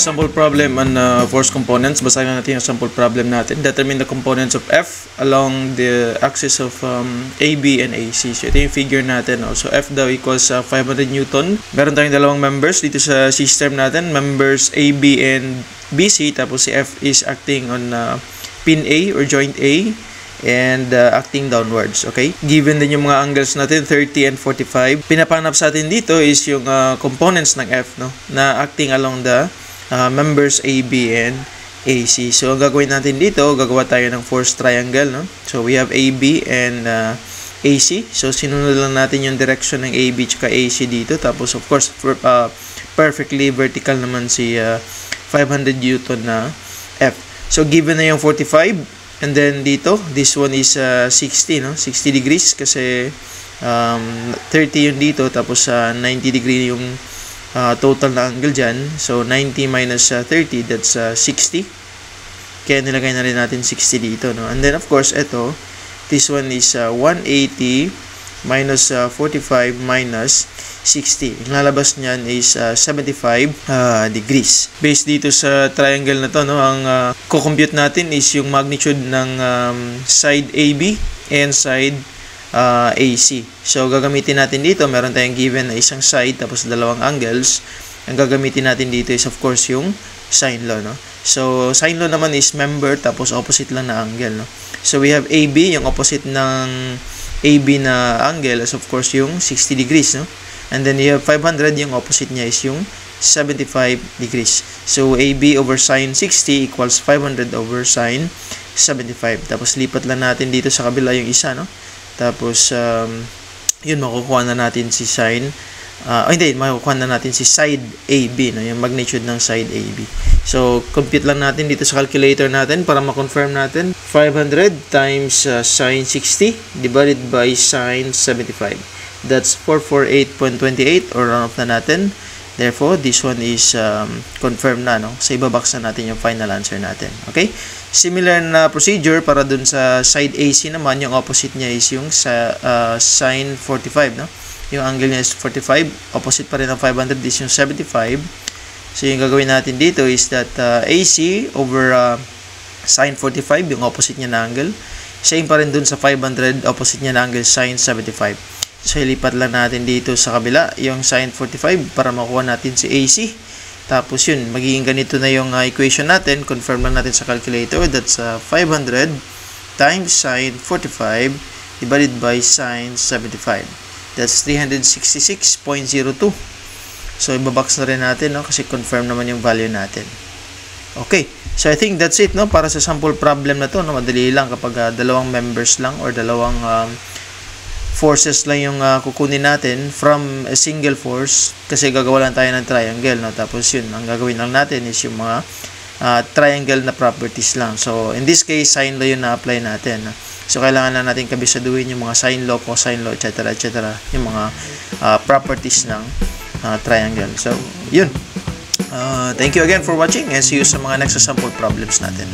Sample problem on force components. Basahin natin yung sample problem natin. Determine the components of F along the axis of AB and AC. So ito yung figure natin. So F daw equals 500 Newton. Meron tayong dalawang members dito sa system natin. Members AB and BC. Tapos si F is acting on pin A or joint A and acting downwards. Okay? Given din yung mga angles natin, 30 and 45. Pinapanap sa atin dito is yung components ng F, no, na acting along the members AB and AC. So, ang gagawin natin dito, gagawa tayo ng force triangle, no? So, we have AB and AC. So, sinunod lang natin yung direction ng AB tsaka AC dito. Tapos, of course, perfectly vertical naman si 500 Newton na F. So, given na yung 45, and then dito, this one is 60, no? 60 degrees kasi 30 yun dito, tapos 90 degree yung total na angle dyan. So, 90 minus 30, that's 60. Kaya nilagay na rin natin 60 dito, no? And then, of course, ito, this one is 180 minus 45 minus 60. Ang lalabas niyan is 75 degrees. Based dito sa triangle na to, no, ang kukompute natin is yung magnitude ng side AB and side AC. So, gagamitin natin dito, meron tayong given na isang side tapos dalawang angles. Ang gagamitin natin dito is of course yung sine law, no? So, sine law naman is member tapos opposite lang na angle, no? So, we have AB, yung opposite ng AB na angle is of course yung 60 degrees, no? And then you have 500, yung opposite niya is yung 75 degrees. So, AB over sine 60 equals 500 over sine 75. Tapos, lipat lang natin dito sa kabila yung isa, no? Tapos, yun, makukuha na natin si sine. Makukuha na natin si side AB, no? Yung magnitude ng side AB. So, compute lang natin dito sa calculator natin para ma-confirm natin. 500 times sine 60 divided by sine 75. That's 448.28 or round off na natin. Therefore, this one is confirmed na, no? So, ibabaksa natin yung final answer natin. Okay? Similar na procedure para dun sa side AC naman, yung opposite niya is yung sa sine 45, no? Yung angle niya is 45, opposite pa rin ng 500 is yung 75. So, yung gagawin natin dito is that AC over sine 45, yung opposite niya na angle. Same pa rin dun sa 500, opposite niya na angle sine 75. So, ilipat lang natin dito sa kabila yung sine 45 para makuha natin si AC. Tapos yun, magiging ganito na yung equation natin. Confirm lang natin sa calculator. That's 500 times sine 45 divided by sine 75. That's 366.02. So, ibabox na rin natin, no? Kasi confirm naman yung value natin. Okay. So, I think that's it, no? Para sa sample problem na to, no? Madali lang kapag dalawang members lang or dalawang forces lang yung kukunin natin from a single force kasi gagawa lang tayo ng triangle, no? Tapos yun, ang gagawin lang natin is yung mga triangle na properties lang. So, in this case, sine law yun na-apply natin, no? So, kailangan lang natin kabisaduhin yung mga sine law, cosine law, etc. Yung mga properties ng triangle. So, yun. Thank you again for watching and see you sa mga next sample problems natin.